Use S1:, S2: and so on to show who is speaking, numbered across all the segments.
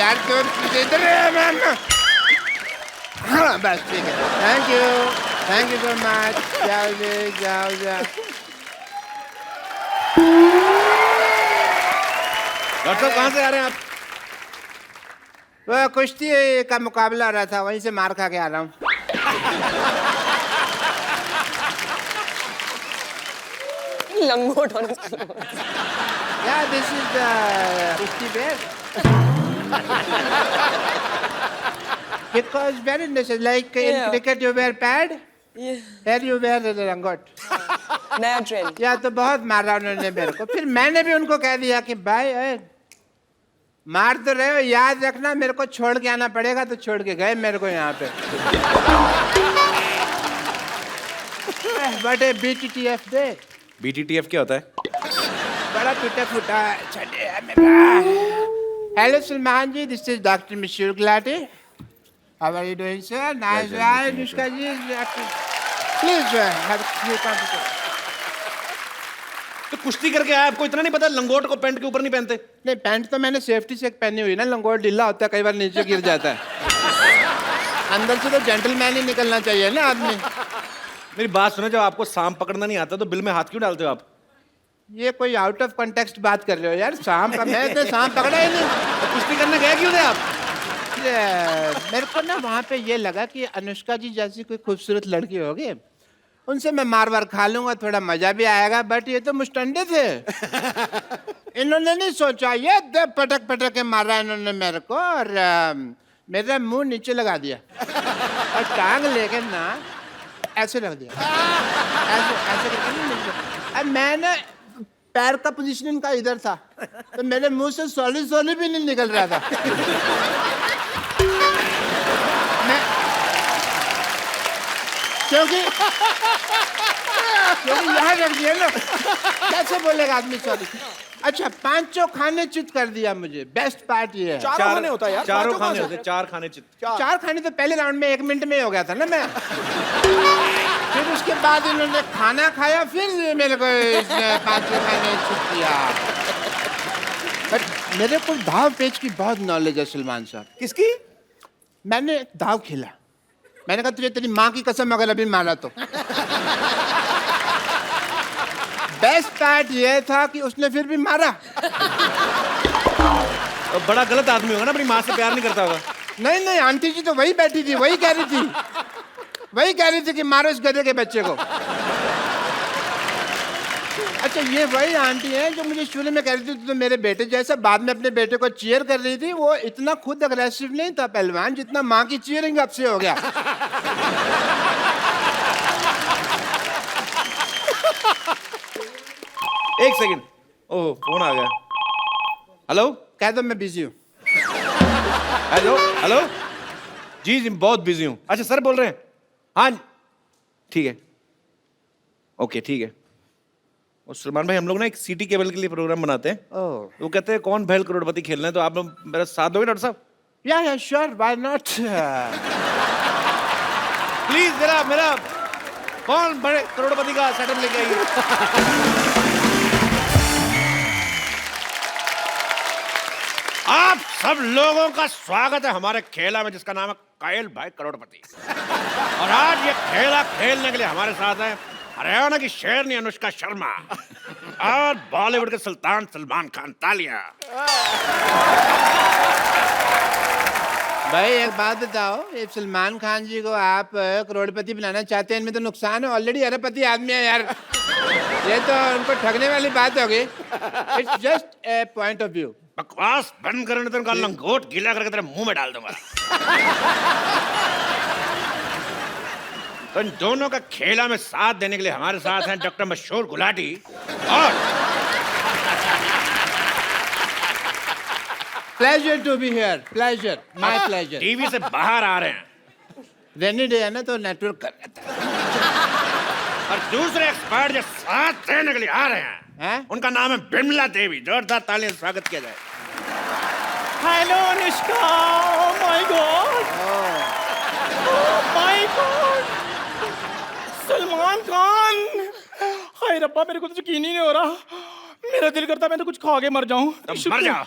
S1: यार क्यों इधर मैम। हाँ बस ठीक है, थैंक यू सो मच। जाओ जी, जाओ।
S2: डॉक्टर साहब कहाँ से आ रहे हैं आप?
S1: वो कुश्ती का मुकाबला हो रहा था, वहीं से मार खा के आ रहा हूँ।
S3: लंगोट होने
S1: Yeah, this is the kushti bear. Because very necessary, like in
S3: Yeah.
S1: cricket you wear pad, here you wear the langot.
S3: नया ट्रेंड।
S1: या तो बहुत मारा उन्होंने मेरे को, फिर मैंने भी उनको कह दिया कि भाई मार तो रहे हो, याद रखना मेरे को छोड़ के आना पड़ेगा, तो छोड़ के गए मेरे को यहाँ पे। What a BTTF day.
S2: BTTF क्या होता है?
S1: बड़ा टूटा फूटा चले मेरा। Hello Salman ji, this is doctor मशहूर Gulati. How are you doing sir? Nice right Anushka ji, please have you confidence.
S2: तो कुश्ती करके आया, आपको इतना नहीं पता लंगोट को पैंट के ऊपर नहीं पहनते?
S1: नहीं, पैंट तो मैंने सेफ्टी से पहनी हुई ना, लंगोट ढीला होता है, कई बार नीचे गिर जाता है। अंदर से तो जेंटलमैन ही निकलना चाहिए ना आदमी।
S2: मेरी बात सुनो, जब आपको सांप पकड़ना नहीं आता तो बिल में हाथ क्यों डालते हो आप?
S1: ये कोई आउट ऑफ कॉन्टेक्स्ट बात कर रहे हो यार, सांप का मैं तो सांप पकड़ा ही नहीं।
S2: तो कुश्ती करने गए क्यों थे आप?
S1: मेरे को ना वहाँ पे ये लगा कि अनुष्का जी जैसी कोई खूबसूरत लड़की होगी, उनसे मैं मार खा लूंगा, थोड़ा मजा भी आएगा, बट ये तो मुस्टंडे थे। इन्होंने नहीं सोचा, ये पटक के मारा इन्होंने मेरे को, और मेरा मुंह नीचे लगा दिया और टांग लेके ना ऐसे रख दिया, ऐसे करके नहीं निकला। अब मैं ना पैर का पोजीशन इनका इधर था, तो मेरे मुंह से सॉली भी नहीं निकल रहा था। क्योंकि यहाँ रख दिया ना, कैसे बोलेगा आदमी सॉरी। अच्छा, पांचों खाने चित कर दिया मुझे, बेस्ट पार्ट ये है।
S2: चार खाने होता है यार, चारों खाने होते, चार खाने चित।
S1: चार खाने तो पहले राउंड में 1 मिनट में ही हो गया था ना मैं। फिर उसके बाद इन्होंने खाना खाया, फिर मेरे को इसने पांचों खाने चित किया। बट मेरे को दाव पेच की बहुत नॉलेज है सलमान साहब।
S2: किसकी?
S1: मैंने दाव खेला, मैंने कहा तुझे तेरी माँ की कसम अगर अभी मारा तो। बेस्ट पार्ट ये था कि उसने फिर भी मारा।
S2: बड़ा गलत आदमी होगा ना, अपनी माँ से प्यार नहीं करता होगा।
S1: नहीं, आंटी जी तो वही बैठी थी, वही कह रही थी कि मारो इस गधे के बच्चे को। अच्छा, ये वही आंटी है जो मुझे शुरू में कह रही थी तो मेरे बेटे जैसा, बाद में अपने बेटे को चीयर कर रही थी। वो इतना खुद अग्रेसिव नहीं था पहलवान, जितना माँ की चीयरिंग अब से हो गया।
S2: एक सेकंड, ओह फोन आ गया। हेलो,
S1: कह दो मैं बिजी हूँ।
S2: हेलो जी, बहुत बिजी हूँ। अच्छा सर बोल रहे हैं? हाँ ठीक है, ओके ठीक है। और सलमान भाई, हम लोग ना एक सिटी केबल के लिए प्रोग्राम बनाते हैं। वो कहते हैं कौन भैल करोड़पति खेलना है, तो आप लोग मेरा साथ दोगे डॉक्टर साहब?
S1: या श्योर, व्हाई नॉट।
S2: प्लीज मेरा कौन बड़े करोड़पति का सेटअप लेके आइए। आप सब लोगों का स्वागत है हमारे खेला में, जिसका नाम है कायल भाई करोड़पति। और आज ये खेला खेलने के लिए हमारे साथ है हरियाणा की शेरनी अनुष्का शर्मा और बॉलीवुड के सुल्तान सलमान खान। तालियां।
S1: भाई एक बात बताओ, ये सलमान खान जी को आप करोड़पति बनाना चाहते हैं, इनमें तो नुकसान है, ऑलरेडी अरबपति आदमी है यार। ये तो उनको ठगने वाली बात होगी। It's just a point of view.
S2: बकवास बंद करने तो उनका लंगोट गीला करके तेरे मुंह में डाल दूंगा। तो इन दोनों का खेला में साथ देने के लिए हमारे साथ हैं डॉक्टर मशहूर गुलाटी और
S1: pleasure to be here, pleasure, my pleasure.
S2: TV से बाहर आ रहे हैं।
S1: रेनी डे है ना, तो नेटवर्क कर रहा था।
S2: और दूसरे एक्सपर्ट जो साथ देने के लिए आ रहे हैं, उनका नाम है बिमला देवी। जोरदार तालियों से स्वागत किया जाए।
S4: Hello Anushka, oh my god, oh my god, Salman Khan. हाय रब्बा, मेरे को तो यकीन ही नहीं हो रहा। मेरा दिल करता मैं तो कुछ खा के मर जाऊं।
S2: मर जाओ।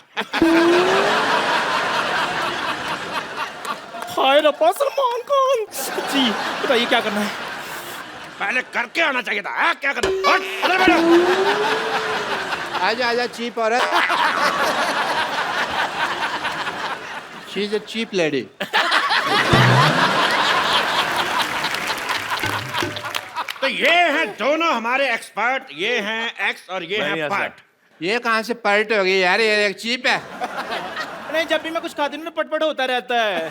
S4: हाय रब्बा सलमान खान। जी बताइए क्या करना है?
S2: पहले करके आना चाहिए था। हाँ, क्या करना? हट, अंदर बैठो।
S1: आजा आजा चीप औरत। She is a cheap lady.
S2: तो ये हैं दोनों हमारे एक्सपर्ट, ये हैं एक्स और ये हैं पार्ट।
S1: ये कहाँ से पर्ट हो गई यार, ये एक चीप है।
S4: नहीं, जब भी मैं कुछ खाती हूँ ना पटपट होता रहता है।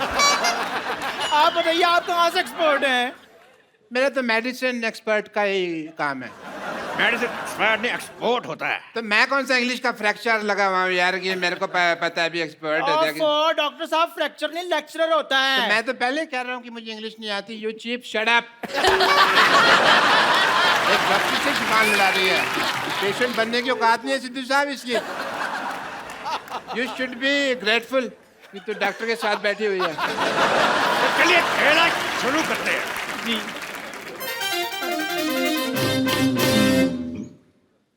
S4: आप बताइए आप कहाँ से एक्सपर्ट हैं?
S1: मेरा तो मेडिसिन एक्सपर्ट का ही काम है।
S2: मेडिसिन एक्सपर्ट नहीं, एक्सपोर्ट होता है।
S1: तो मैं कौन सा इंग्लिश का फ्रैक्चर लगा हुआ हूँ यार कि मेरे को पता है भी एक्सपर्ट है।
S4: ओफो, डॉक्टर साहब फ्रैक्चर नहीं लेक्चरर होता है।
S1: तो मैं तो पहले कह रहा हूँ कि मुझे इंग्लिश नहीं आती। You cheap shut up. एक डॉक्टर से जुबान लड़ा रही है। पेशेंट बनने की औकात नहीं है सिद्धू साहब इसकी। यू शुड बी ग्रेटफुल कि तू डॉक्टर के साथ बैठी हुई है।
S2: तो चलिए खेला शुरू करते हैं।
S4: जी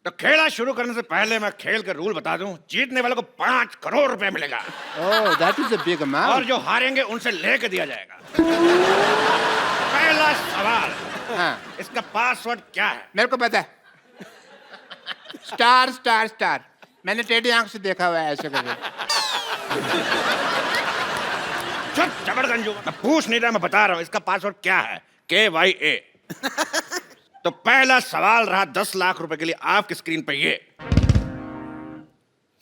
S2: तो खेला शुरू करने से पहले मैं खेल के रूल बता दूं। जीतने वाले को 5 करोड़ रुपए मिलेगा
S1: oh that is a big
S2: और
S1: अमाउंट।
S2: जो हारेंगे उनसे लेके दिया जाएगा। पहला सवाल,
S1: हाँ
S2: इसका पासवर्ड क्या है?
S1: मेरे को पता है। Star star star. मैंने टेढ़ी आंख से देखा हुआ है ऐसे करके।
S2: चुप जबरगंजू, मैं पूछ नहीं रहा, मैं बता रहा हूं इसका पासवर्ड क्या है। KYA। तो पहला सवाल रहा 10 लाख रुपए के लिए। आपकी स्क्रीन पे ये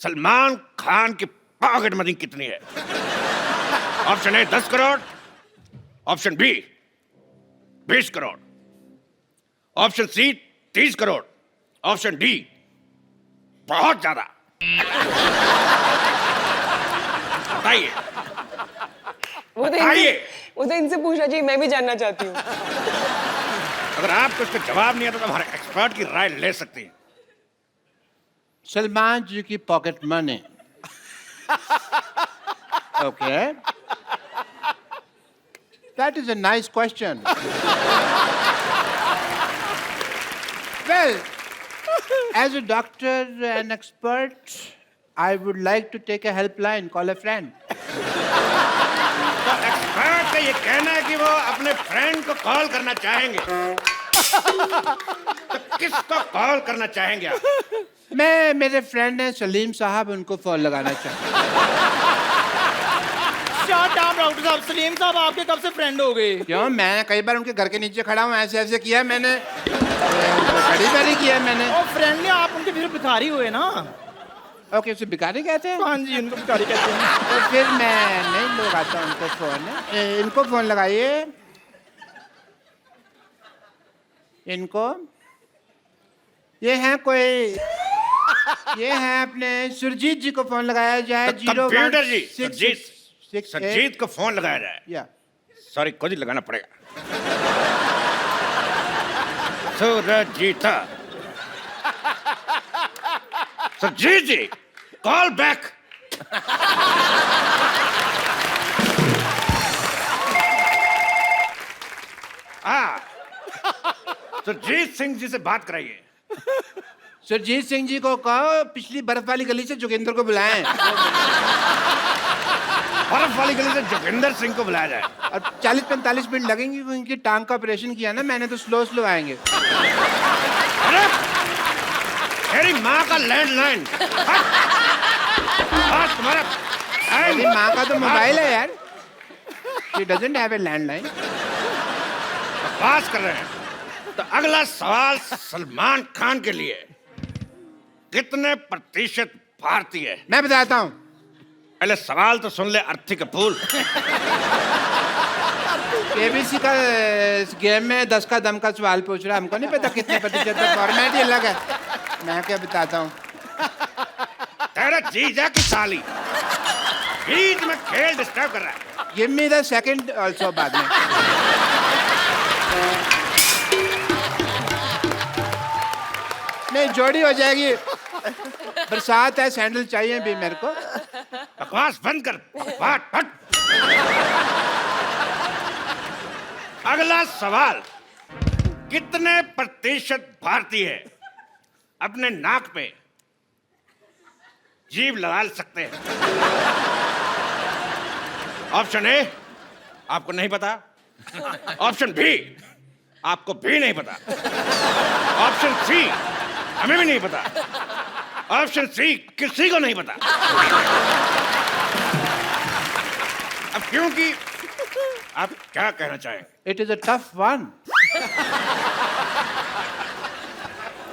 S2: सलमान खान की पॉकेट मनी कितनी है? Option A 10 crore, option B 20 crore, option C 30 crore, option D बहुत ज्यादा। बताइए बताइए।
S3: वो तो इनसे पूछना चाहिए, मैं भी जानना चाहती हूँ।
S2: अगर आपको इसका जवाब नहीं आता तो हमारे एक्सपर्ट की राय ले सकती हैं।
S1: सलमान जी की pocket money. Okay that is a nice question. Well as a doctor and expert I would like to take a helpline, call a friend.
S2: तो एक्सपर्ट का ये कहना है कि वो अपने फ्रेंड को कॉल करना चाहेंगे। तो किसको कॉल करना चाहेंगे आप?
S1: मैं मेरे फ्रेंड हैं सलीम साहब, उनको फोन लगाना चाहता हूँ।
S4: शट अप डॉक्टर साहब। सलीम साहब आपके कब से फ्रेंड हो गए?
S1: क्यों, मैं कई बार उनके घर के नीचे खड़ा हूँ, ऐसे ऐसे किया मैंने, बड़ी बारी किया मैंने।
S4: और फ्रेंड ने आप उनके फिर भिखारी हुए ना?
S1: ओके उसे भिखारी कहते हैं।
S4: हाँ जी, उनको भिखारी कहते हैं।
S1: तो फिर मैं नहीं लगाता उनको फोन। इनको फोन लगाइए, इनको। ये हैं कोई, ये हैं अपने सुरजीत जी को फोन लगाया जाए।
S2: तो कंप्यूटर जी, सरजीत को फोन लगाया जाए।
S1: या
S2: सॉरी, खुद ही लगाना पड़ेगा। सुरजीता, सरजीत जी कॉल बैक। सुरजीत सिंह जी से बात कराइए।
S1: सुरजीत सिंह जी को कहो पिछली बर्फ वाली गली से जोगिंदर को बुलाएं।
S2: बर्फ वाली गली से जोगिंदर सिंह को बुलाया जाए।
S1: और 40-45 मिनट लगेंगे, उनकी टांग का ऑपरेशन किया ना मैंने, तो स्लो स्लो आएंगे।
S2: अरे तेरी माँ का लैंडलाइन। तुम्हारा
S1: मेरी माँ का तो मोबाइल है यार। She doesn't have a landline.
S2: बात कर रहे हैं। तो अगला सवाल सलमान खान के लिए, कितने प्रतिशत भारतीय है?
S1: मैं बताता हूँ।
S2: पहले सवाल तो सुन ले अर्थी कपूर।
S1: केबीसी का इस गेम में 10 का दम का सवाल पूछ रहा है, हमको नहीं पता कितने प्रतिशत है, फॉर्मेट ही अलग है। मैं क्या बताता हूँ।
S2: तेरा जीजा की साली बीच में खेल डिस्टर्ब कर रहा है।
S1: Give me the second also बाद में। नहीं जोड़ी हो जाएगी। बरसात है, सैंडल चाहिए भी मेरे को।
S2: बकवास बंद कर, बकवास हट। अगला सवाल, कितने प्रतिशत भारतीय अपने नाक पे जीभ लगा सकते हैं? ऑप्शन ए आपको नहीं पता? ऑप्शन बी, आपको भी नहीं पता। ऑप्शन सी, हमें भी नहीं पता। ऑप्शन सी, किसी को नहीं पता। अब क्योंकि आप क्या कहना चाहेंगे?
S1: It is a tough one.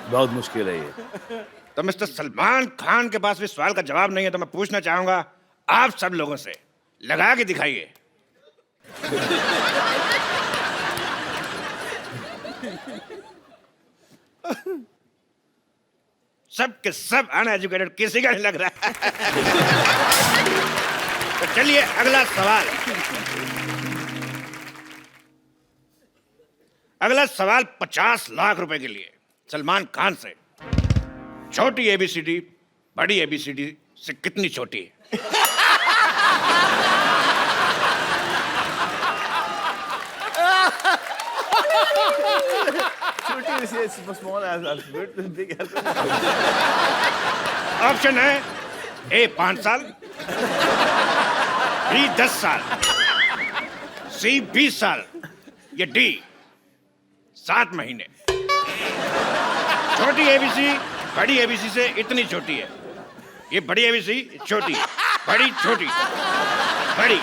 S5: बहुत मुश्किल है ये।
S2: तो मिस्टर सलमान खान के पास भी सवाल का जवाब नहीं है, तो मैं पूछना चाहूंगा आप सब लोगों से, लगा के दिखाइए। सब के सब अनएजुकेटेड, किसी का नहीं लग रहा है। तो चलिए अगला सवाल। अगला सवाल 50 लाख रुपए के लिए सलमान खान से। छोटी एबीसीडी बड़ी एबीसीडी से कितनी छोटी है?
S5: Small alphabet, big alphabet.
S2: Option है ए 5 साल, बी 10 साल, सी 20 साल, या डी 7 महीने। छोटी एबीसी बड़ी एबीसी से इतनी छोटी है। ये बड़ी एबीसी छोटी, बड़ी छोटी, बड़ी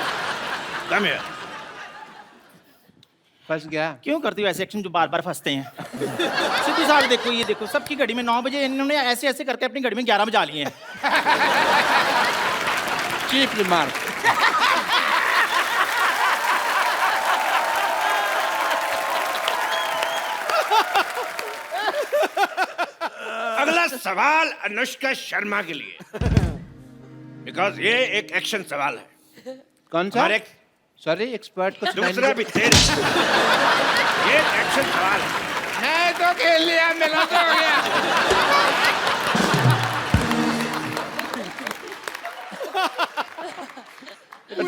S2: कम है।
S1: फंस गया।
S4: क्यों करती हो ऐसे एक्शन जो बार बार फंसते हैं? सीधी साहब देखो, ये देखो, सबकी घड़ी में 9 बजे, इन्होंने ऐसे ऐसे करके अपनी घड़ी में 11 बजा लिए हैं।
S1: Cheap remark.
S2: अगला सवाल अनुष्का शर्मा के लिए, बिकॉज ये एक एक्शन सवाल है।
S1: कौन सा?
S2: हमारे
S1: सॉरी, एक्सपर्ट को
S2: दूसरा भी तेज। ये एक्शन सवाल है।
S1: मैं तो खेल लिया, मेरा तो हो गया।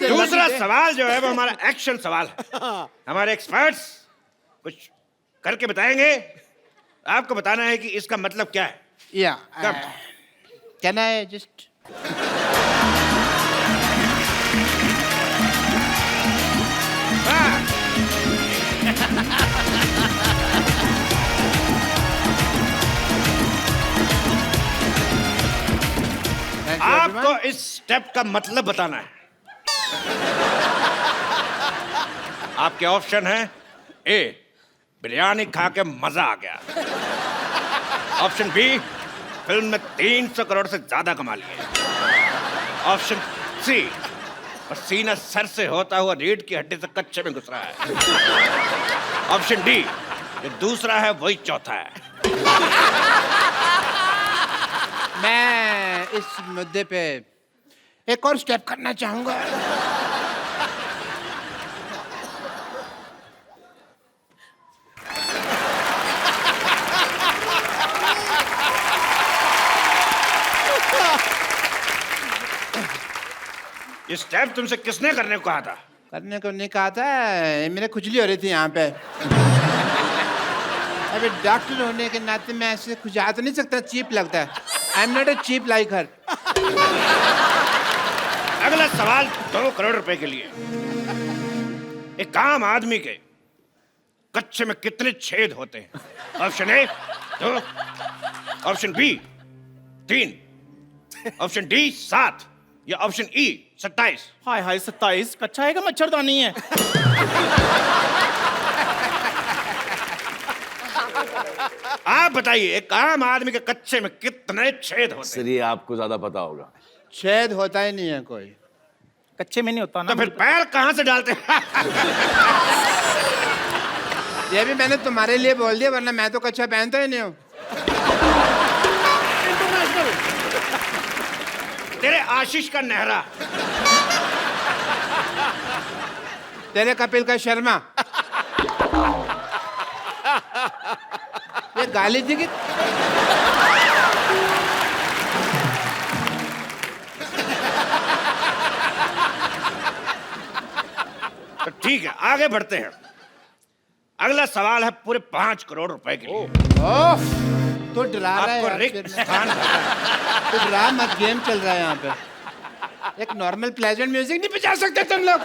S2: दूसरा सवाल जो है वो हमारा एक्शन सवाल है। हमारे एक्सपर्ट्स कुछ करके बताएंगे। आपको बताना है कि इसका मतलब क्या है।
S1: या
S2: कब?
S1: कैन आई जस्ट
S2: आपको इस स्टेप का मतलब बताना है। आपके ऑप्शन है ए, बिरयानी खा के मजा आ गया। ऑप्शन बी, फिल्म में 300 करोड़ से ज्यादा कमा लिए। ऑप्शन सी, पसीना सर से होता हुआ रीढ़ की हड्डी से कच्चे में घुस रहा है। ऑप्शन डी, जो दूसरा है वही चौथा है।
S1: मैं इस मुद्दे पे एक और स्टेप करना चाहूंगा।
S2: ये स्टेप तुमसे किसने करने को कहा था?
S1: करने को नहीं कहा था, मेरे खुजली हो रही थी यहाँ पे। अभी डॉक्टर होने के नाते मैं ऐसे खुजा तो नहीं सकता, चीप लगता है। I am not a cheap like her.
S2: अगला सवाल 2 करोड़ रुपए के लिए। एक आम आदमी के कच्चे में कितने छेद होते हैं? Option A 2, option B 3, option D 7, या ऑप्शन ई 27।
S4: हाय हाय, 27 कच्चा है का मच्छरदानी है?
S2: आप बताइए, एक आम आदमी के कच्चे में कितने छेद होते हैं?
S5: सर ये आपको ज्यादा पता होगा।
S1: छेद होता ही नहीं है कोई।
S4: कच्चे में नहीं होता ना।
S2: तो फिर पैर कहां से डालते हैं?
S1: ये भी मैंने तुम्हारे लिए बोल दिया, वरना मैं तो कच्चा पहनता ही नहीं हूँ।
S2: तेरे आशीष का नेहरा,
S1: तेरे कपिल का शर्मा। ये गाली थी कि
S2: तो ठीक है, आगे बढ़ते हैं। अगला सवाल है पूरे 5 करोड़ रुपए के लिए।
S1: ओह, तो डरा रहा है
S2: आपको
S1: यार,
S2: रिक्त
S1: फिर मैं-
S2: स्थान भरना है।
S1: तो डरा मत, गेम चल रहा है यहाँ पे। एक नॉर्मल प्लेजेंट म्यूजिक नहीं बजा सकते तुम लोग?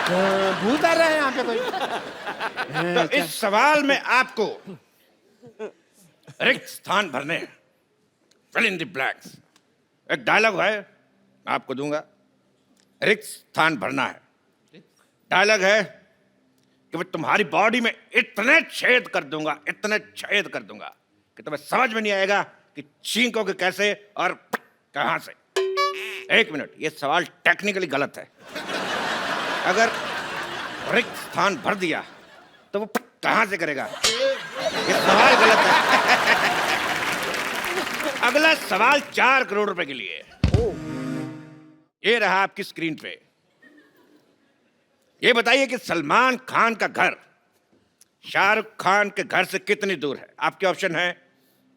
S1: भूत आ रहा है यहाँ पे कोई?
S2: तो इस सवाल में आपको रिक्त स्थान भरने हैं। Fill in the blanks. एक डायलॉग है, मैं आपको दूंगा। रिक्त स्थान भरना है। डायलॉग है कि मैं तुम्हारी बॉडी में इतने छेद कर दूंगा, इतने छेद कर दूंगा कि तुम्हें समझ में नहीं आएगा कि छींकोगे कैसे और कहां से। एक मिनट, ये सवाल टेक्निकली गलत है। अगर रिक्त स्थान भर दिया तो वो कहां से करेगा? ये सवाल गलत है। अगला सवाल 4 करोड़ रुपए के लिए। ये रहा आपकी स्क्रीन पे। ये बताइए कि सलमान खान का घर शाहरुख खान के घर से कितनी दूर है? आपके ऑप्शन है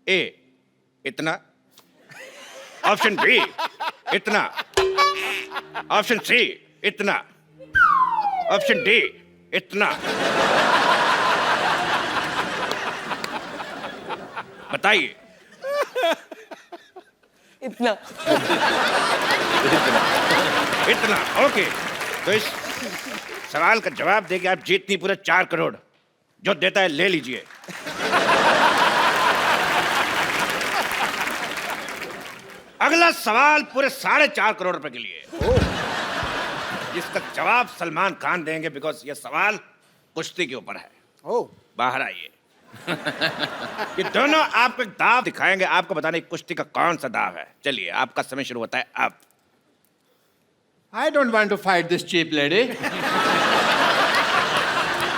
S2: ए इतना, ऑप्शन बी इतना, ऑप्शन सी इतना, ऑप्शन डी इतना। बताइए।
S3: इतना।
S2: इतना, ओके। तो इस सवाल का जवाब देके आप जीतनी पूरे 4 करोड़। जो देता है ले लीजिए। अगला सवाल पूरे 4.5 करोड़ रुपए के लिए, जिसका जवाब सलमान खान देंगे, बिकॉज ये सवाल कुश्ती के ऊपर है। बाहर आइए। ये दोनों आपको एक दाव दिखाएंगे, आपको बताना है कुश्ती का कौन सा दाव है। चलिए, आपका समय शुरू होता है अब।
S1: I don't want to fight this cheap lady.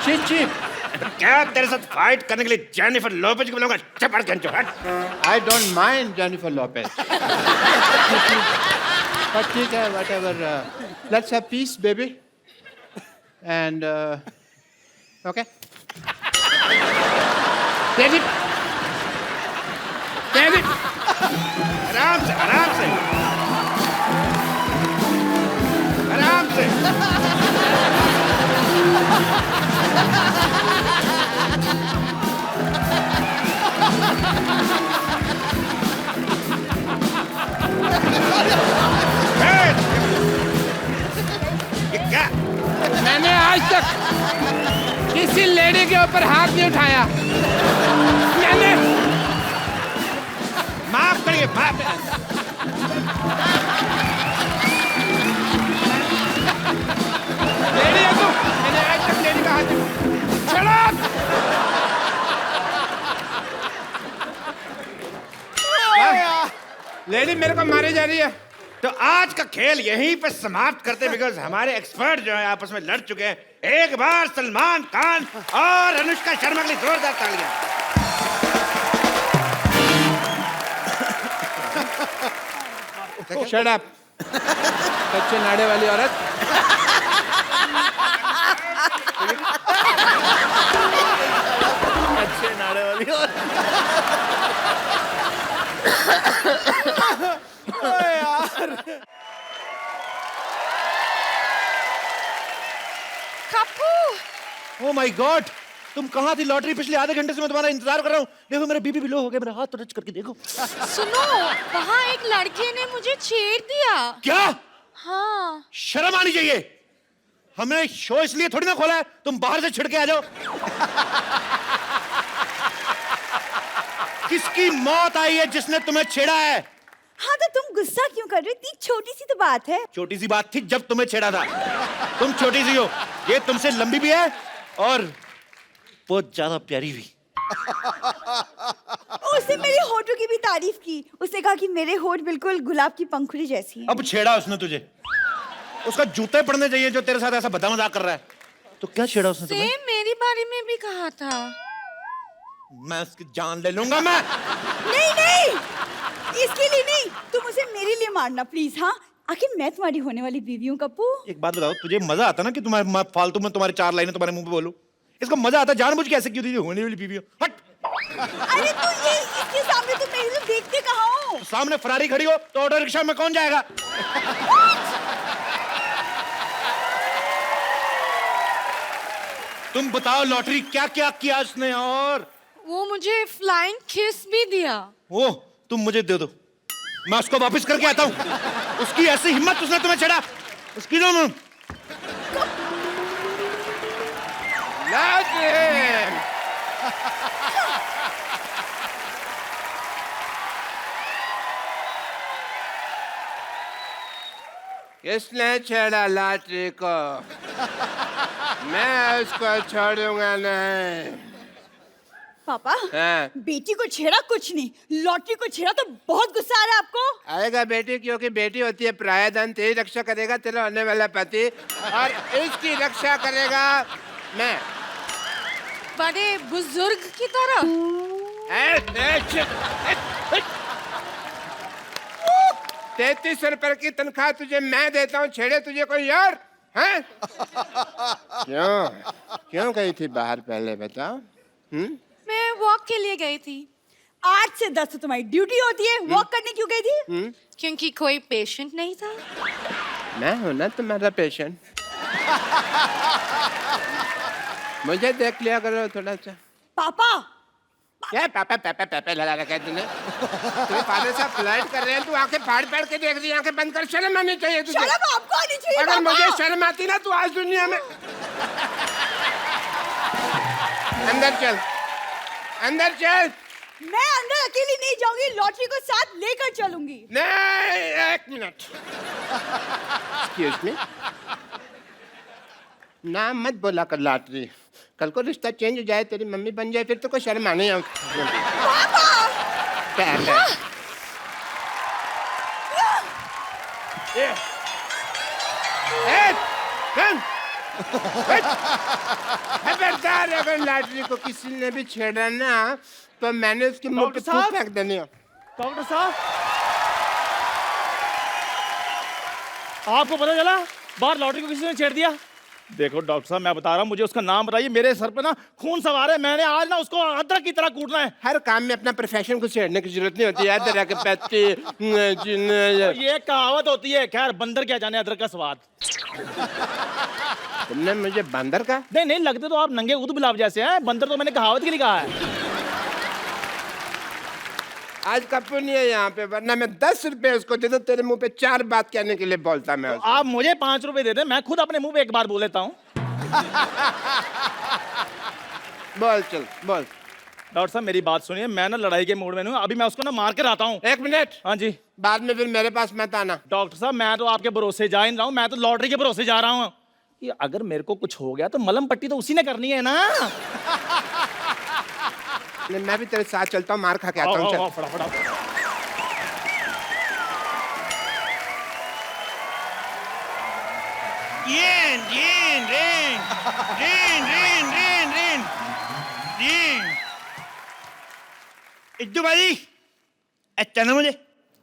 S1: She's cheap.
S2: तो क्या तेरे साथ फाइट करने के लिए जेनिफर लोपेज को बुलाऊंगा? चपड़ के हट।
S1: I don't mind Jennifer Lopez. But ठीक है, whatever. Let's have peace, baby. And okay. David. David.
S2: आराम से, आराम से, आराम से। ये क्या?
S1: मैंने आज तक किसी लेडी के ऊपर हाथ नहीं उठाया। मैंने
S2: माफ करिए, माफ।
S1: लेडी है तू? मैंने आज तक लेडी का हाथ नहीं। चलो। लेडी मेरे को मारी जा रही है।
S2: तो आज का खेल यहीं पे समाप्त करते, बिकॉज हमारे एक्सपर्ट जो है आपस में लड़ चुके हैं। एक बार सलमान खान और अनुष्का शर्मा के लिए जोरदार तालियां।
S1: Shut up. कच्चे नाड़े वाली औरत।
S5: अच्छे नाड़े वाली और
S2: ओह माय गॉड, तुम कहाँ थी? लॉटरी पिछले आधे घंटे से मैं तुम्हारा इंतजार कर रहा हूँ। देखो मेरा बीपी भी लो हो गया, मेरा हाथ तो टच करके देखो।
S6: सुनो, वहाँ एक लड़के ने मुझे छेड़ दिया।
S2: क्या?
S6: हाँ।
S2: शर्म आनी चाहिए। हमने शो इसलिए थोड़ी ना खोला है तुम बाहर से छिड़के आ जाओ। किसकी मौत आई है जिसने तुम्हें छेड़ा है?
S7: हाँ तो तुम गुस्सा क्यों कर रहे हो? इतनी छोटी सी तो बात है।
S2: छोटी सी बात थी जब तुम्हें छेड़ा था। तुम छोटी सी हो, ये तुमसे लंबी भी है और बहुत ज्यादा प्यारी भी।
S7: उसने मेरे होठों की भी तारीफ की। उसने कहा कि मेरे होठ बिल्कुल गुलाब की पंखुड़ी जैसी हैं।
S2: अब छेड़ा उसने तुझे, उसका जूते पड़ने चाहिए जो तेरे साथ ऐसा बदा मजाक कर रहा है। तो क्या छेड़ा उसने तुम्हें?
S6: सेम मेरी बारे में भी कहा था।
S2: मैं उसकी जान ले लूंगा मैं।
S7: नहीं नहीं, इसके लिए नहीं, तुम उसे मेरे लिए मारना प्लीज। हाँ, आखिर मैं तुम्हारी होने वाली बीवी हूँ कप्पू।
S2: एक बात बताओ, तुझे मजा आता ना कि तुम्हारे फालतू में तुम्हारी 4 लाइनें तुम्हारे मुंह पे बोलूं? इसको मजा आता जानबूझ के ऐसे क्यों दी होने वाली बीवी हो? हट।
S7: अरे तो ये इसके सामने तुम मेरे को देखते कहाँ हो?
S2: तो सामने फरारी खड़ी हो तो ऑटो रिक्शा में कौन जाएगा? तुम बताओ लॉटरी क्या क्या किया उसने? और
S6: वो मुझे फ्लाइंग किस भी दिया।
S2: वो तुम मुझे दे दो, मैं उसको वापस करके आता हूँ। उसकी ऐसी हिम्मत, उसने तुम्हें छेड़ा। उसकी
S1: लैट्रिन। किसने छेड़ा लॉटरी को? मैं उसको छोड़ूंगा नहीं।
S7: पापा
S1: हाँ।
S7: बेटी को छेड़ा कुछ नहीं, लॉटरी को छेड़ा तो बहुत गुस्सा आ रहा है आपको।
S1: आएगा बेटी, क्योंकि बेटी होती है प्रायधन। तेरी रक्षा करेगा तेरा होने वाला पति, और इसकी रक्षा करेगा मैं।
S6: बड़े बुजुर्ग की तरह।
S1: 33 रुपए की तनख्वाह तुझे मैं देता हूँ, छेड़े तुझे कोई यार हैं? क्यों गई थी बाहर पहले बताओ?
S6: मैं वॉक के लिए गई थी।
S7: 8 से 10 तो तुम्हारी ड्यूटी होती है, वॉक करने क्यों गई थी?
S6: क्योंकि कोई पेशेंट नहीं था।
S1: मैं हूं ना तुम्हारा पेशेंट। मुझे देख लिया करो थोड़ा सा।
S7: पापा
S1: क्या पापा पापा पापा लगा रखा है तूने? तेरे फादर साहब फ्लर्ट कर रहे हैं, तू आंखें फाड़ फाड़ के देख रही है। आंखें बंद कर, शर्म आनी चाहिए तुझे।
S7: शर्म आपको आनी चाहिए।
S1: अगर
S7: पापा।
S1: मुझे शर्म आती ना, तू आज दुनिया में। अंदर चल, अंदर चल।
S7: मैं अंदर अकेली नहीं जाऊंगी, लॉटरी को साथ लेकर चलूंगी।
S1: नहीं, 1 मिनट। Excuse me. नाम मत बोला कर लॉटरी। कल को रिश्ता चेंज हो जाए, तेरी मम्मी बन जाए, फिर तो कोई शर्म आने। खबरदार, अगर लॉटरी को किसी ने भी छेड़ा ना, तो मैंने उसके मुंह पे
S4: डॉक्टर साहब।
S1: फेंक देनी है।
S4: डॉक्टर साहब, आपको पता चला बाहर लॉटरी को किसी ने छेड़ दिया? देखो डॉक्टर साहब, मैं बता रहा हूँ, मुझे उसका नाम बताइए। मेरे सर पे ना खून सवार है। मैंने आज ना उसको अदरक की तरह कूटना है।
S1: हर काम में अपना प्रोफेशन को छेड़ने की जरूरत नहीं होती यार। तेरा के पत्ती
S4: ये कहावत होती है। खैर, बंदर क्या जाने अदरक का स्वाद।
S1: तुमने मुझे बंदर का?
S4: नहीं नहीं, लगते तो आप नंगे ऊद गुलाब जैसे हैं। बंदर तो मैंने कहावत के लिए कहा है।
S1: आज कपूर नहीं है यहाँ पे, वरना मैं 10 रुपए उसको दे दूं, तेरे मुंह पे 4 बात कहने के लिए बोलता मैं उसको।
S4: आप मुझे 5 रुपए दे दें, मैं खुद अपने मुंह पे एक बार बोल लेता हूँ।
S1: बोल चल बोल।
S4: डॉक्टर साहब, मेरी बात सुनिए। मैं ना लड़ाई के मूड में हूँ। अभी मैं उसको ना मार कर आता हूँ।
S1: 1 मिनट।
S4: हाँ जी।
S1: बाद में फिर मेरे पास मत आना।
S4: डॉक्टर साहब, मैं तो आपके भरोसे जा ही नहीं रहा हूँ। मैं तो लॉटरी के भरोसे जा रहा हूँ कि अगर मेरे को कुछ हो गया तो मलम पट्टी तो उसी ने करनी है ना।
S1: नहीं, मैं भी तेरे साथ चलता हूँ, मार खा के आता हूँ। चल।
S4: फटाफट।
S8: इद्दू भाई, अचानक मुझे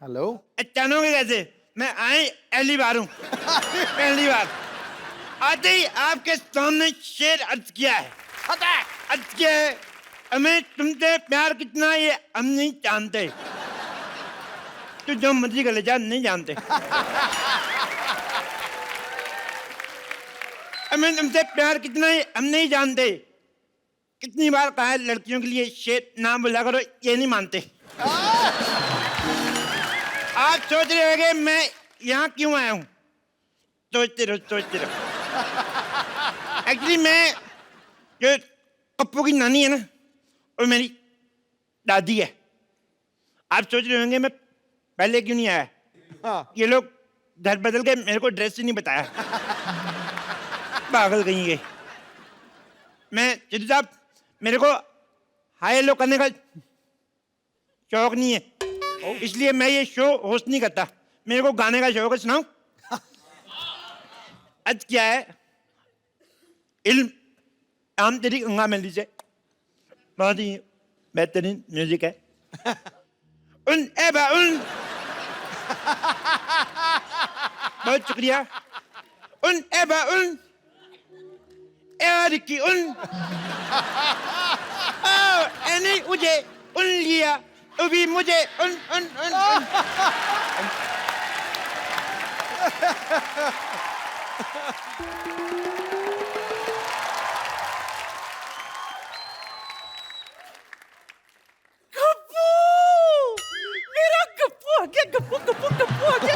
S1: हेलो।
S8: अचानक कैसे? मैं आई पहली बार हूँ। पहली बार आते ही आपके सामने शेर अर्ज किया है। अर्ज किया है, हमें तुमसे प्यार कितना ये हम नहीं जानते। तू जो मर्जी कर ले जा, नहीं जानते। हमें तुमसे प्यार कितना है हम नहीं जानते। कितनी बार कहा है लड़कियों के लिए शेर नाम बोला करो, ये नहीं मानते। आप सोच रहे होंगे मैं यहाँ क्यों आया हूँ। सोचते रहो। एक्चुअली मैं जो पप्पू की नानी है ना, वो मेरी दादी है। आप सोच रहे होंगे मैं पहले क्यों नहीं आया। ये लोग घर बदल के मेरे को ड्रेस ही नहीं बताया। पागल कहीं गए। मैं चिट्टू साहब, मेरे को हाई लो करने का शौक नहीं है, इसलिए मैं ये शो होस्ट नहीं करता। मेरे को गाने का शौक है। सुनाऊं? आज क्या है, इल्म आम तेरी गंगा मैली से बहुत ही बेहतरीन म्यूजिक है। उन एबा उन, बहुत शुक्रिया। उन एबा उन की उन एनी मुझे उन लिया, अभी मुझे उन उन उन, उन।
S7: मेरा गप्पू आ गया, गप्पू आ गया,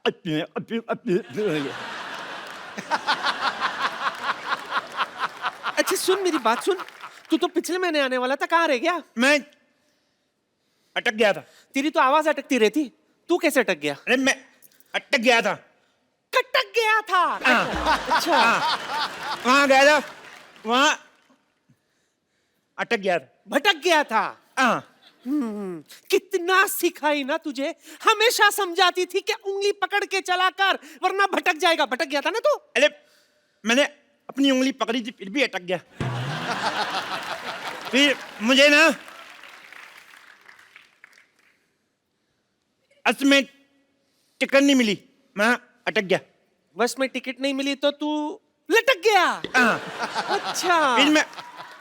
S8: अपने
S4: सुन मेरी बात सुन, तू तो पिछले महीने आने वाला था, कहाँ रह गया?
S8: मैं अटक गया था।
S4: तेरी तो आवाज अटकती रहती, तू कैसे अटक गया?
S8: अरे मैं अटक गया था।
S4: कटक गया था। अच्छा,
S8: वहां गया था, वहां अटक गया था।
S4: भटक गया था।
S8: हाँ।
S4: कितना सिखाई ना तुझे, हमेशा समझाती थी कि उंगली पकड़ के चला कर वरना भटक जाएगा। भटक गया था ना तू।
S8: अरे मैंने अपनी उंगली पकड़ी थी फिर भी अटक गया। फिर मुझे ना बस में टिकट नहीं मिली, मैं अटक गया।
S4: बस में टिकट नहीं मिली तो तू लटक गया।
S8: हाँ।
S4: अच्छा,
S8: फिर मैं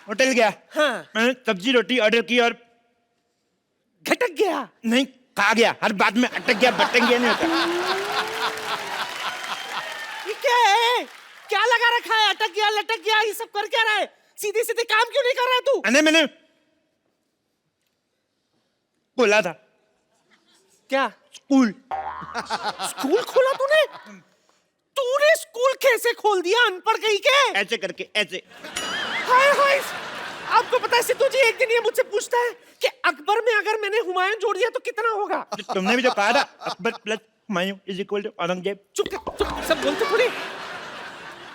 S8: होटल गया।
S4: हाँ।
S8: मैंने सब्जी रोटी ऑर्डर की और
S4: घटक गया।
S8: नहीं खा गया। हर बात में अटक गया भटक गया नहीं होता।
S4: ये क्या है? क्या लगा रखा है? अटक गया लटक गया ये सब कर क्या रहा है? सीधे सीधे काम क्यों नहीं कर रहा है तू?
S8: अरे मैंने बोला था
S4: क्या
S8: स्कूल।
S4: स्कूल खोला तूने? तूने स्कूल कैसे खोल दिया अनपढ़ कहीं के?
S8: ऐसे करके ऐसे।
S4: हाय हाय, आपको पता है सिद्धू जी, एक दिन ये मुझसे पूछता है कि अकबर में अगर मैंने हुमायूं जोड़ दिया तो कितना होगा?
S8: तुमने भी जो कहा था Akbar plus Humayun is equal to Aurangzeb.
S4: चुप कर, चुप, सब बोलते थोड़ी।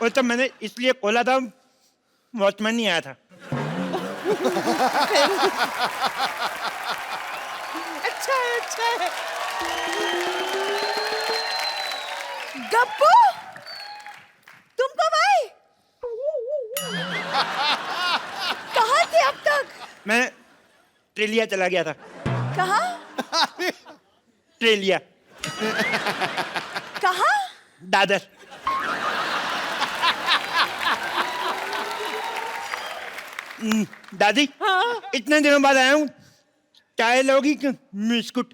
S8: वो तो मैंने इसलिए खोला था, वॉचमैन नहीं आया था।
S4: अच्छा है, अच्छा है।
S7: गप्पू, तुम कब आए? कहाँ थे अब तक?
S8: मैं ट्रेलिया चला गया था।
S7: कहाँ?
S8: ट्रेलिया,
S7: कहाँ?
S8: दादर। दादी, इतने दिनों बाद आया हूँ, चाय लोगी कि बिस्कुट?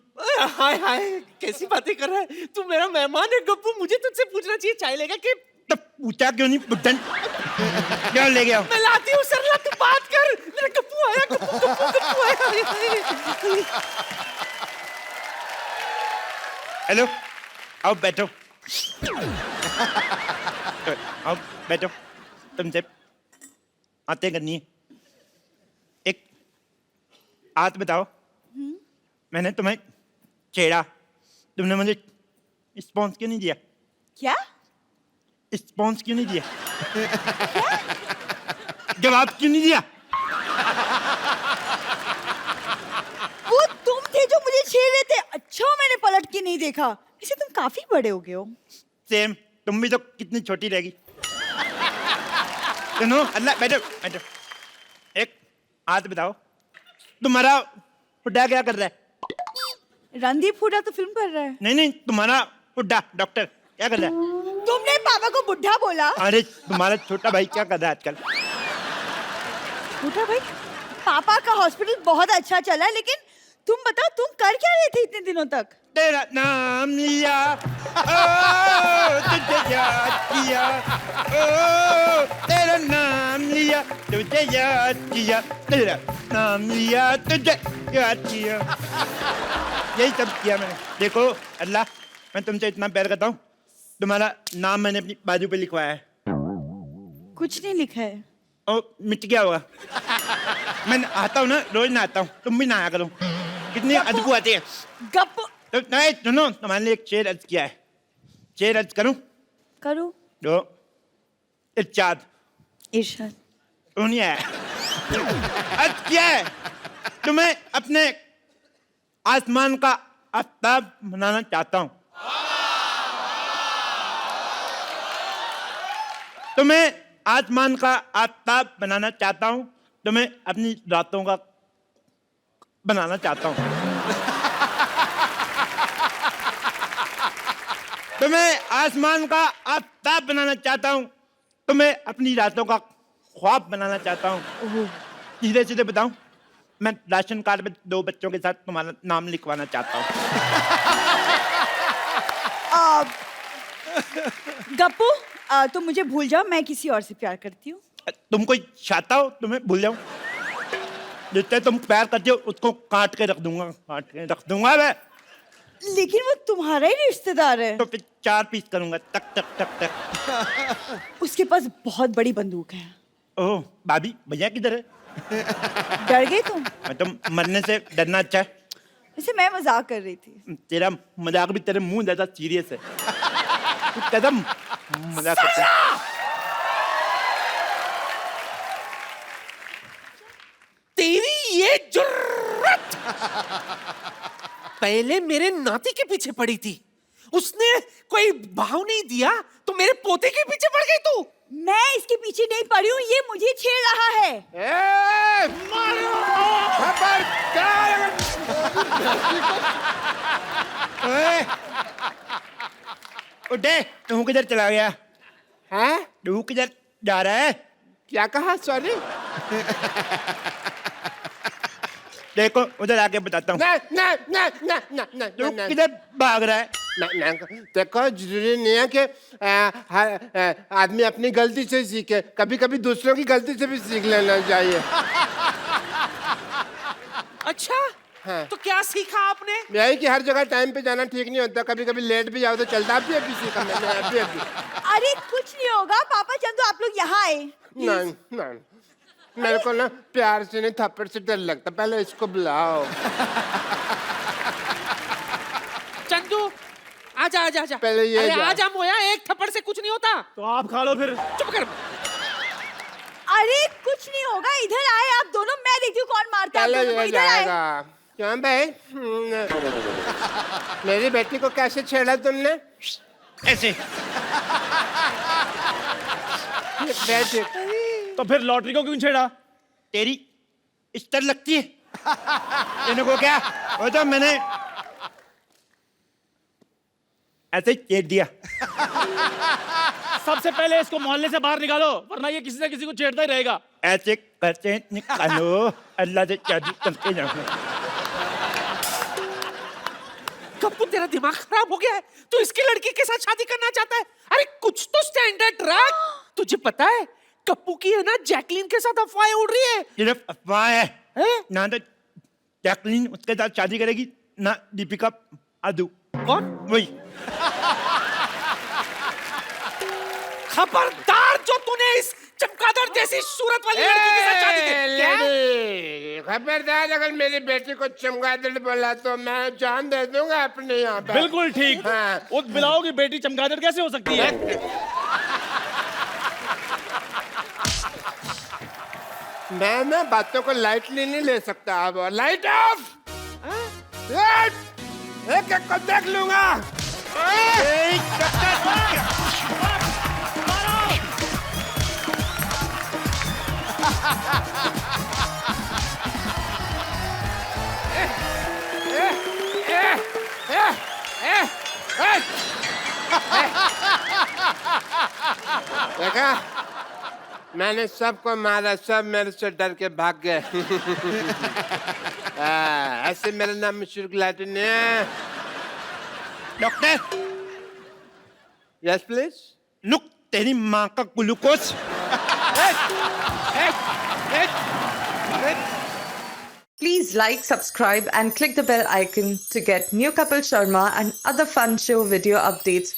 S4: हाय हाय, कैसी बातें कर रहा है तू? मेरा मेहमान है गप्पू, मुझे तुझसे पूछना चाहिए चाय लेगा कि?
S8: तो पूछा क्यों नहीं बुड्ढन? क्यों ले गया?
S4: मैं लाती हूँ सरला, तू बात कर। मेरा गप्पू आया, गप्पू गप्पू गप्पू आया।
S8: हेलो, आओ बैठो। आओ बैठो, तुमसे बातें करनी है। एक बात बताओ, मैंने तुम्हें छेड़ा, तुमने मुझे रिस्पॉन्स क्यों नहीं दिया?
S7: क्या?
S8: रिस्पॉन्स क्यों नहीं दिया? जवाब क्यों नहीं दिया?
S7: वो तुम थे जो मुझे छेड़ रहे थे। अच्छा, मैंने पलट के नहीं देखा। इसे तुम काफी बड़े हो गए हो।
S8: सेम, तुम भी तो कितनी छोटी रहेगी। सुनो, अल्लाह बैठो बैठो। एक बात बताओ, तुम्हारा बुड्ढा क्या कर रहा है?
S7: रणदीप हुड्डा तो फिल्म कर रहा है।
S8: नहीं नहीं, तुम्हारा बुड्ढा डॉक्टर क्या कर रहा है?
S7: तुमने पापा को बुढ़ा बोला?
S8: अरे तुम्हारा छोटा भाई क्या कर रहा है आजकल?
S7: बुढ़ा भाई? पापा का हॉस्पिटल बहुत अच्छा चला है, लेकिन तुम बताओ, तुम कर क्या रहे थे इतने दिनों तक?
S8: तेरा नाम लिया, ओ तुझे याद किया, ओ तेरा नाम लिया, तुझे याद किया, तेरा नाम लिया, तुझे याद किया। यही सब किया मैंने। देखो अल्लाह, मैं तुमसे इतना प्यार करता हूँ, तुम्हारा नाम मैंने अपनी बाजू पे लिखवाया है।
S7: कुछ नहीं लिखा है।
S8: ओ मिट गया होगा। मैं आता हूँ ना, रोज नहाता हूँ, तुम भी नहाया करो। कितनी अदबू आती है।
S7: गप
S8: तो नहीं सुनो, तुम्हारे लिए एक शेर अर्ज किया है। शेर अर्ज करूं?
S7: करो।
S8: तो इरशाद।
S7: इरशाद।
S8: नहीं है। अर्ज किया है, तुम्हें अपने आसमान का आफ्ताब बनाना चाहता हूं। तुम्हें आसमान का आफ्ताब बनाना चाहता हूं, तुम्हें अपनी रातों का बनाना चाहता हूं। तुम्हें आसमान का आफ्ताब बनाना चाहता हूं, तुम्हें अपनी रातों का ख्वाब बनाना चाहता हूं। सीधे सीधे बताऊं, मैं राशन कार्ड में 2 बच्चों के साथ तुम्हारा नाम लिखवाना चाहता हूं।
S7: गप्पू, तुम मुझे भूल जाओ, मैं किसी और से प्यार करती हूँ।
S8: तुम कोई चाहता हो तुम्हें भूल जाऊं? जिससे तुम प्यार करते हो उसको काट के रख दूंगा, काट के रख दूंगा मैं।
S7: लेकिन वो तुम्हारा ही रिश्तेदार है।
S8: तो फिर 4 पीस करूंगा, टक टक टक टक।
S7: उसके पास बहुत बड़ी बंदूक है।
S8: ओह भाभी भैया किधर है?
S7: डर गए तुम?
S8: मैं तो मरने से डरना अच्छा है।
S7: वैसे मैं मजाक कर रही थी।
S8: तेरा मजाक भी तेरे मुंह ज्यादा सीरियस है। तू कदम मजाक करता है।
S4: तेरी ये जुर्रत पहले मेरे नाती के पीछे पड़ी थी, उसने कोई भाव नहीं दिया तो मेरे पोते के पीछे पड़ गई तू।
S7: मैं इसके पीछे नहीं पड़ी हूँ, ये मुझे छेड़ रहा है।
S8: ओए, उठे, तू किधर चला गया?
S1: हैं?
S8: तू किधर जा रहा है?
S1: क्या कहा? सॉरी।
S8: देखो उधर आके बताता हूँ।
S1: ना ना ना ना ना ना
S8: तू
S1: ना
S8: किधर भाग रहा है?
S1: देखो जरूरी नहीं है कि आदमी अपनी गलती से सीखे, कभी कभी दूसरों की गलती से भी सीख लेना चाहिए।
S4: अच्छा
S1: हाँ।
S4: तो क्या सीखा आपने?
S1: यही कि हर जगह टाइम पे जाना ठीक नहीं होता, कभी कभी लेट भी जाओ तो चलता। अभी सीखा मैंने, अभी।
S7: अरे कुछ नहीं होगा पापा, चंदू आप लोग यहाँ आए।
S1: नहीं नहीं, मेरे को ना प्यार से नहीं थप्पड़ से डर लगता, पहले इसको बुलाओ।
S4: चंदू आजा आजा आजा।
S1: पहले ये
S4: अरे
S1: जा।
S4: आजा मोया, एक थप्पड़ से कुछ नहीं होता।
S5: तो आप खा लो फिर।
S4: चुप कर।
S7: अरे कुछ नहीं होगा, इधर आए आप दोनों, मैं देखती हूँ कौन मारता है आप
S1: पहले
S7: दोनों को।
S1: ये
S7: इधर आए।
S1: जाएगा। क्यों भाई? मेरी बेटी को कैसे छेड़ा तुमने?
S8: ऐसे।
S1: बेटी
S5: तो फिर लॉटरी को क्यों छेड़ा?
S8: तेरी इस्तर लगती है। इनको क्या? वो तो मैंने ऐसे ही छेड़ दिया।
S5: सबसे पहले इसको मोहल्ले से बाहर निकालो, वरना ये किसी न किसी को छेड़ता ही रहेगा।
S8: ऐसे करते निकालो, अल्लाह से शादी करते जाओ।
S4: कप्पू तेरा दिमाग खराब हो गया है, तू इसकी लड़की के साथ शादी करना चाहता है? अरे कुछ तो स्टैंडर्ड रख। तुझे पता है कप्पू की है ना जैकलीन के साथ अफवाहें उड़ रही है।
S8: सिर्फ अफवाह है।
S4: हैं?
S8: ना तो जैकलीन उसके साथ शादी करेगी, ना दीपिका आदू।
S4: कौन?
S8: वही।
S4: खबरदार जो तूने इस चमगादड़ जैसी सूरत वाली लड़की के साथ शादी की। क्या?
S1: खबरदार, अगर मेरी बेटी को चमगादड़ बोला तो मैं जान दे दूंगा अपने यहाँ पे।
S5: बिल्कुल ठीक।
S1: हाँ।
S5: उस बिलाओ की बेटी चमगादड़ कैसे हो सकती है?
S1: मैं ना बातों को लाइटली नहीं ले सकता। अब लाइट ऑफ। एक एक को देख लूंगा। देखा, मैंने सबको मारा, सब मेरे से डर के भाग गए। ऐसे मेरा नाम मशहूर लाटिन है।
S8: Doctor,
S1: yes please.
S8: लुक, तेरी माँ का glucose.
S9: Please like, subscribe and click the bell icon to get new Kapil Sharma and other fun show video updates